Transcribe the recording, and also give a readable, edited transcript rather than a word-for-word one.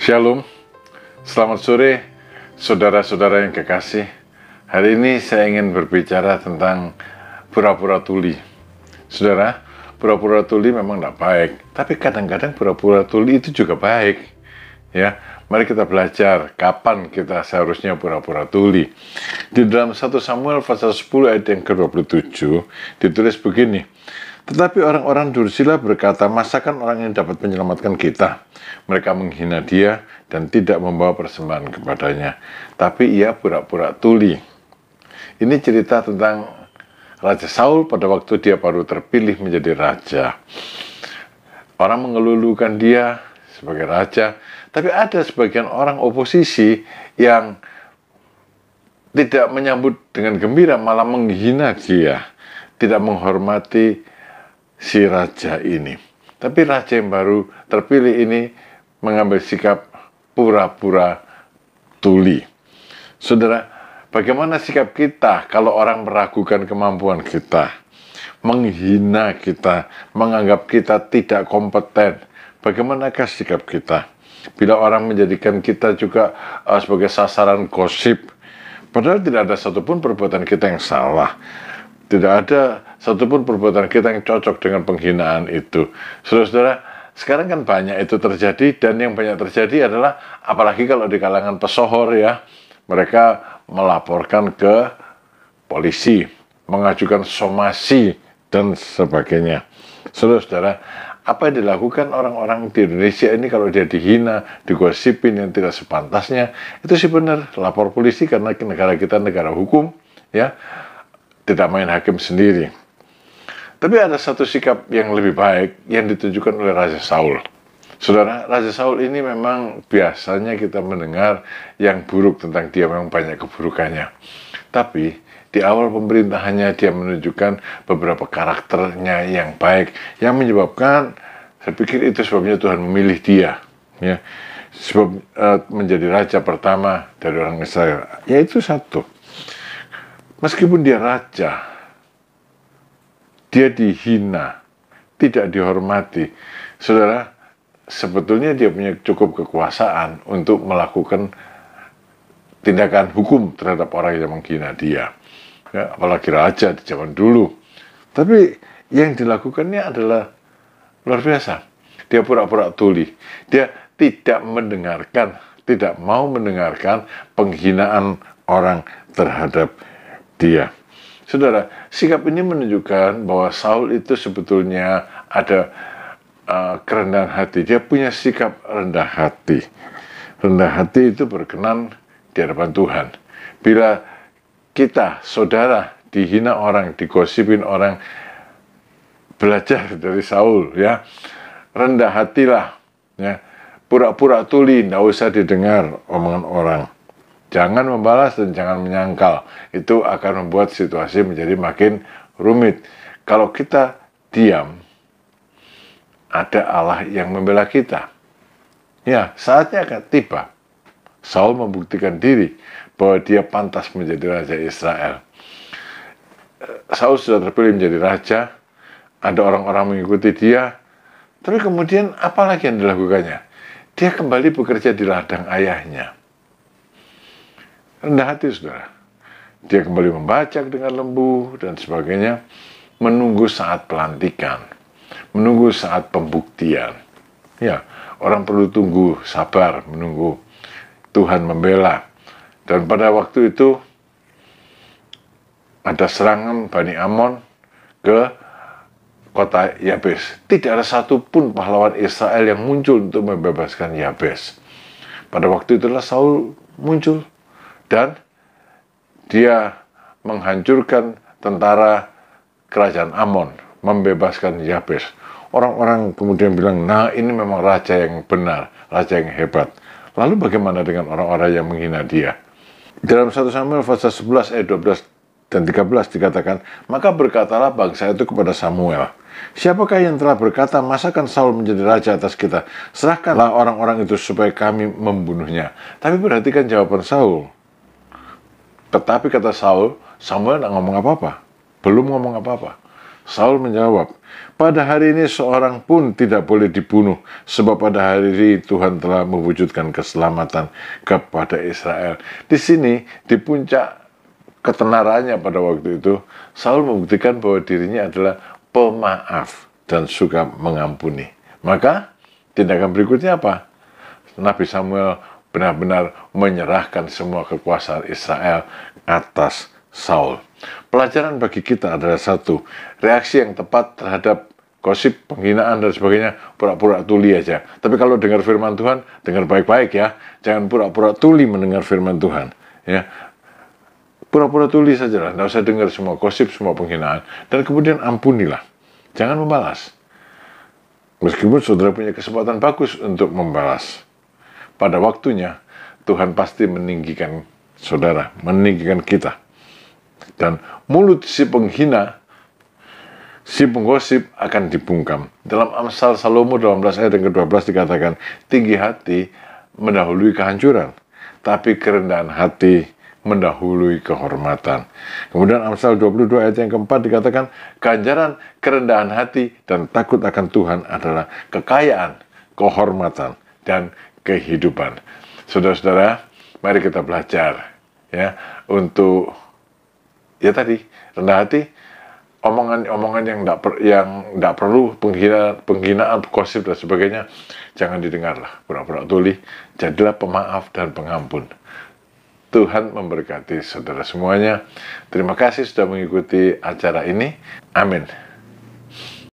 Shalom, selamat sore saudara-saudara yang kekasih. Hari ini saya ingin berbicara tentang pura-pura tuli. Saudara, pura-pura tuli memang tidak baik, tapi kadang-kadang pura-pura tuli itu juga baik. Ya, mari kita belajar kapan kita seharusnya pura-pura tuli. Di dalam 1 Samuel pasal 10 ayat yang ke-27 ditulis begini. Tetapi orang-orang Dursila berkata, masakan orang yang dapat menyelamatkan kita? Mereka menghina dia dan tidak membawa persembahan kepadanya. Tapi ia pura-pura tuli. Ini cerita tentang Raja Saul pada waktu dia baru terpilih menjadi raja. Orang mengelulukan dia sebagai raja, tapi ada sebagian orang oposisi yang tidak menyambut dengan gembira, malah menghina dia, tidak menghormati si raja ini. Tapi raja yang baru terpilih ini mengambil sikap pura-pura tuli. Saudara, bagaimana sikap kita kalau orang meragukan kemampuan kita, menghina kita, menganggap kita tidak kompeten? Bagaimanakah sikap kita? Bila orang menjadikan kita juga sebagai sasaran gosip, padahal tidak ada satupun perbuatan kita yang salah. Tidak ada satupun perbuatan kita yang cocok dengan penghinaan itu. Saudara-saudara, sekarang kan banyak itu terjadi, dan yang banyak terjadi adalah, apalagi kalau di kalangan pesohor ya, mereka melaporkan ke polisi, mengajukan somasi, dan sebagainya. Saudara-saudara, apa yang dilakukan orang-orang di Indonesia ini kalau dia dihina, digosipin yang tidak sepantasnya, itu sih benar, lapor polisi karena negara kita negara hukum, ya. Tidak main hakim sendiri. Tapi ada satu sikap yang lebih baik yang ditunjukkan oleh Raja Saul. Saudara, Raja Saul ini memang biasanya kita mendengar yang buruk tentang dia, memang banyak keburukannya. Tapi di awal pemerintahannya dia menunjukkan beberapa karakternya yang baik, yang menyebabkan, saya pikir itu sebabnya Tuhan memilih dia, ya, sebab menjadi raja pertama dari orang Israel. Yaitu satu, meskipun dia raja, dia dihina, tidak dihormati. Saudara, sebetulnya dia punya cukup kekuasaan untuk melakukan tindakan hukum terhadap orang yang menghina dia. Ya, apalagi raja di zaman dulu. Tapi yang dilakukannya adalah luar biasa. Dia pura-pura tuli. Dia tidak mendengarkan, tidak mau mendengarkan penghinaan orang terhadap dia. Saudara, sikap ini menunjukkan bahwa Saul itu sebetulnya ada kerendahan hati. Dia punya sikap rendah hati. Rendah hati itu berkenan di hadapan Tuhan. Bila kita, saudara, dihina orang, digosipin orang, belajar dari Saul, ya. Rendah hatilah, ya. Pura-pura tuli, tidak usah didengar omongan orang. Jangan membalas dan jangan menyangkal. Itu akan membuat situasi menjadi makin rumit. Kalau kita diam, ada Allah yang membela kita. Ya, saatnya akan tiba. Saul membuktikan diri bahwa dia pantas menjadi raja Israel. Saul sudah terpilih menjadi raja, ada orang-orang mengikuti dia, tapi kemudian apa lagi yang dilakukannya? Dia kembali bekerja di ladang ayahnya. Rendah hati, saudara. Dia kembali membacak dengan lembu dan sebagainya, menunggu saat pelantikan, menunggu saat pembuktian. Ya, orang perlu tunggu, sabar, menunggu Tuhan membela. Dan pada waktu itu ada serangan Bani Amon ke kota Yabes. Tidak ada satupun pahlawan Israel yang muncul untuk membebaskan Yabes. Pada waktu itulah Saul muncul dan dia menghancurkan tentara kerajaan Amon, membebaskan Yabes. Orang-orang kemudian bilang, nah ini memang raja yang benar, raja yang hebat. Lalu bagaimana dengan orang-orang yang menghina dia? Dalam 1 Samuel pasal 11 ayat 12 dan 13 dikatakan, maka berkatalah bangsa itu kepada Samuel, siapakah yang telah berkata, masakan Saul menjadi raja atas kita? Serahkanlah orang-orang itu supaya kami membunuhnya. Tapi perhatikan jawaban Saul. Tetapi kata Saul, Samuel tidak ngomong apa-apa. Belum ngomong apa-apa. Saul menjawab, pada hari ini seorang pun tidak boleh dibunuh, sebab pada hari ini Tuhan telah mewujudkan keselamatan kepada Israel. Di sini, di puncak ketenarannya pada waktu itu, Saul membuktikan bahwa dirinya adalah pemaaf dan suka mengampuni. Maka, tindakan berikutnya apa? Nabi Samuel benar-benar menyerahkan semua kekuasaan Israel atas Saul. Pelajaran bagi kita adalah satu, reaksi yang tepat terhadap gosip, penghinaan, dan sebagainya, pura-pura tuli aja. Tapi kalau dengar firman Tuhan, dengar baik-baik ya. Jangan pura-pura tuli mendengar firman Tuhan. Ya, pura-pura tuli saja lah, tidak usah dengar semua gosip, semua penghinaan. Dan kemudian ampunilah. Jangan membalas. Meskipun saudara punya kesempatan bagus untuk membalas. Pada waktunya, Tuhan pasti meninggikan saudara, meninggikan kita. Dan mulut si penghina, si penggosip akan dibungkam. Dalam Amsal Salomo 18 ayat yang ke-12 dikatakan, tinggi hati mendahului kehancuran, tapi kerendahan hati mendahului kehormatan. Kemudian Amsal 22 ayat yang keempat dikatakan, ganjaran kerendahan hati dan takut akan Tuhan adalah kekayaan, kehormatan, dan kehidupan. Saudara-saudara, mari kita belajar ya untuk ya tadi, rendah hati, omongan-omongan yang tidak perlu, penghinaan, gosip dan sebagainya, jangan didengarlah. Pura-pura tuli, jadilah pemaaf dan pengampun. Tuhan memberkati saudara semuanya. Terima kasih sudah mengikuti acara ini. Amin.